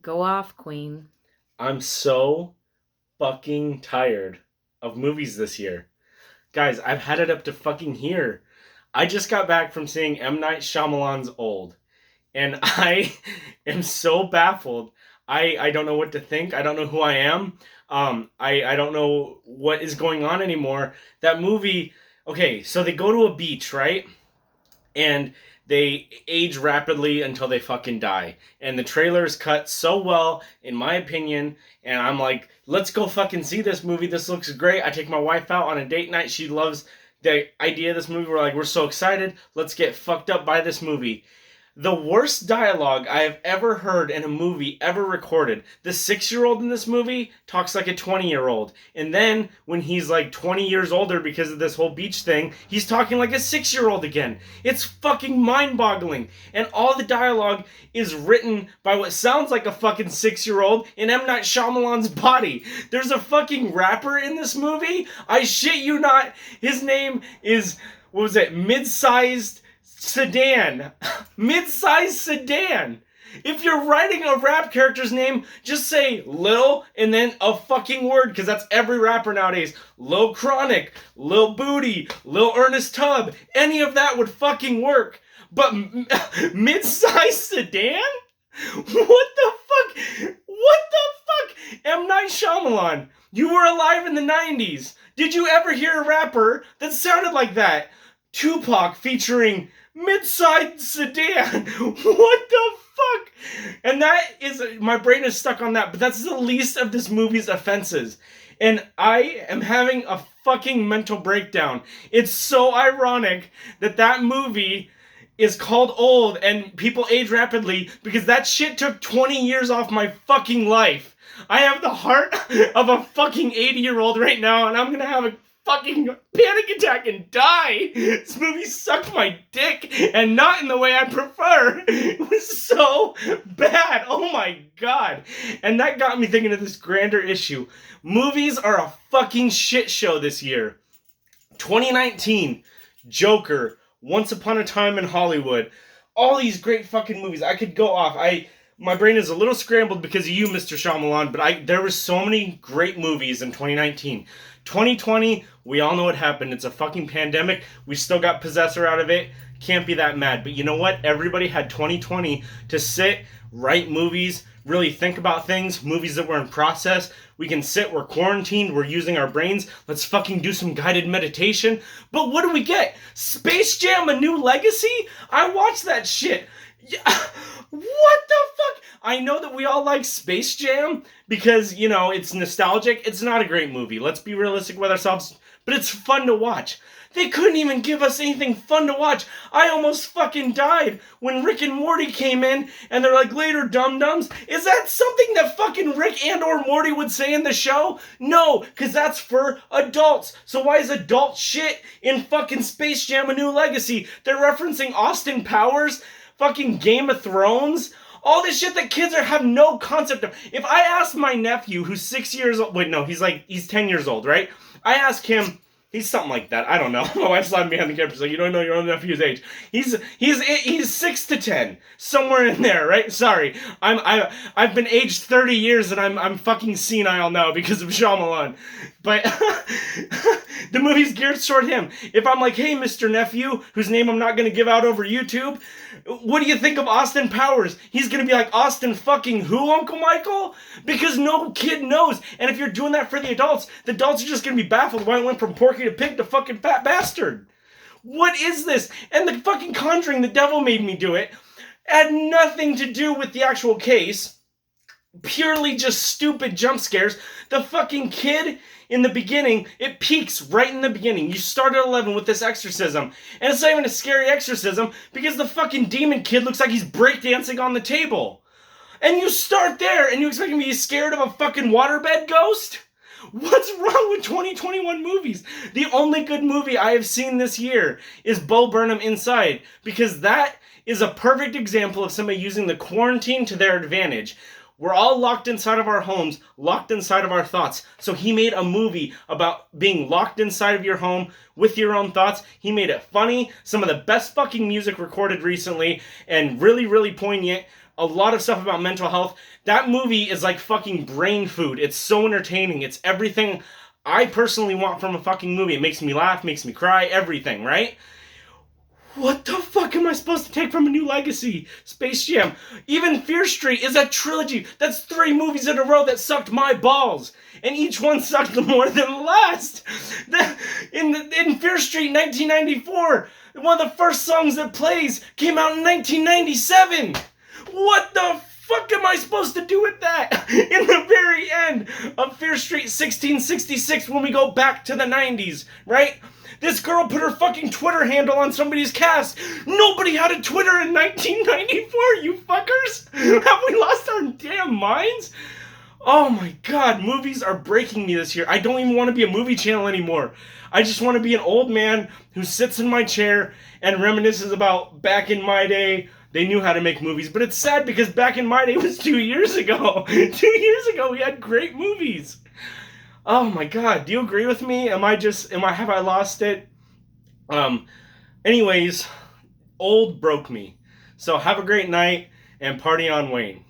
Go off, Queen. I'm so fucking tired of movies this year. Guys, I've had it up to fucking here. I just got back from seeing M. Night Shyamalan's Old, and I am so baffled. I don't know what to think. I don't know who I am. I don't know what is going on anymore. That movie, okay, so they go to a beach, right? And they age rapidly until they fucking die. And the trailer is cut so well, in my opinion. And I'm like, let's go fucking see this movie. This looks great. I take my wife out on a date night. She loves the idea of this movie. We're like, we're so excited. Let's get fucked up by this movie. The worst dialogue I have ever heard in a movie ever recorded. The 6-year-old in this movie talks like a 20-year-old. And then when he's like 20 years older because of this whole beach thing, he's talking like a 6-year-old again. It's fucking mind-boggling. And all the dialogue is written by what sounds like a fucking 6-year-old in M. Night Shyamalan's body. There's a fucking rapper in this movie. I shit you not. His name is, what was it, Mid-Sized Sedan. Mid-sized sedan. If you're writing a rap character's name, just say Lil and then a fucking word, because that's every rapper nowadays. Lil Chronic, Lil Booty, Lil Ernest Tubb. Any of that would fucking work. But mid-sized sedan? What the fuck? What the fuck? M. Night Shyamalan, you were alive in the 90s. Did you ever hear a rapper that sounded like that? Tupac featuring mid-sized sedan. What the fuck? And that is, my brain is stuck on that, but that's the least of this movie's offenses. And I am having a fucking mental breakdown. It's so ironic that that movie is called Old and people age rapidly because that shit took 20 years off my fucking life. I have the heart of a fucking 80-year-old right now, and I'm gonna have a fucking panic attack and die. This movie sucked my dick, and not in the way I prefer. It was so bad. Oh my god. And that got me thinking of this grander issue. Movies are a fucking shit show this year. 2019, Joker, Once Upon a Time in Hollywood. All these great fucking movies. I could go off. My brain is a little scrambled because of you, Mr. Shyamalan, but there were so many great movies in 2019. 2020, we all know what happened. It's a fucking pandemic. We still got Possessor out of it. Can't be that mad. But you know what? Everybody had 2020 to sit, write movies, really think about things, movies that were in process. We can sit, we're quarantined, we're using our brains. Let's fucking do some guided meditation. But what do we get? Space Jam: A New Legacy? I watched that shit. Yeah. What the fuck? I know that we all like Space Jam because, you know, it's nostalgic. It's not a great movie. Let's be realistic with ourselves, but it's fun to watch. They couldn't even give us anything fun to watch. I almost fucking died when Rick and Morty came in and they're like, later, dum-dums. Is that something that fucking Rick and or Morty would say in the show? No, because that's for adults. So why is adult shit in fucking Space Jam: A New Legacy? They're referencing Austin Powers, fucking Game of Thrones, all this shit that kids have no concept of. If I ask my nephew, who's 6 years old, wait, no, he's 10 years old, right? I ask him, he's something like that. I don't know. My wife's lying behind the camera, so you don't know your own nephew's age. He's 6 to 10, somewhere in there, right? Sorry, I've been aged 30 years and I'm fucking senile now because of Shyamalan. But the movie's geared toward him. If I'm like, hey, Mr. Nephew, whose name I'm not gonna give out over YouTube, what do you think of Austin Powers? He's gonna be like, Austin fucking who, Uncle Michael? Because no kid knows. And if you're doing that for the adults are just gonna be baffled why it went from Porky to Pig to fucking Fat Bastard. What is this? And the fucking Conjuring, the devil made me do it, had nothing to do with the actual case. Purely just stupid jump scares. The fucking kid in the beginning, it peaks right in the beginning. You start at 11 with this exorcism, and it's not even a scary exorcism because the fucking demon kid looks like he's breakdancing on the table. And you start there, and you expect me to be scared of a fucking waterbed ghost? What's wrong with 2021 movies? The only good movie I have seen this year is Bo Burnham Inside, because that is a perfect example of somebody using the quarantine to their advantage. We're all locked inside of our homes, locked inside of our thoughts. So he made a movie about being locked inside of your home with your own thoughts. He made it funny, some of the best fucking music recorded recently, and really, really poignant. a lot of stuff about mental health. That movie is like fucking brain food. It's so entertaining. It's everything I personally want from a fucking movie. It makes me laugh, makes me cry, everything, right? What the fuck am I supposed to take from A New Legacy? Space Jam. Even Fear Street is a trilogy. That's 3 movies in a row that sucked my balls. And each one sucked more than the last. In Fear Street 1994, one of the first songs that plays came out in 1997. What the fuck am I supposed to do with that? In the very end of Fear Street 1666, when we go back to the 90s, right? This girl put her fucking Twitter handle on somebody's cast. Nobody had a Twitter in 1994, you fuckers! Have we lost our damn minds? Oh my god, movies are breaking me this year. I don't even want to be a movie channel anymore. I just want to be an old man who sits in my chair and reminisces about back in my day. They knew how to make movies, but it's sad because back in my day was 2 years ago. 2 years ago we had great movies. Oh my god, do you agree with me? Have I lost it? Anyways, old broke me. So have a great night and party on, Wayne.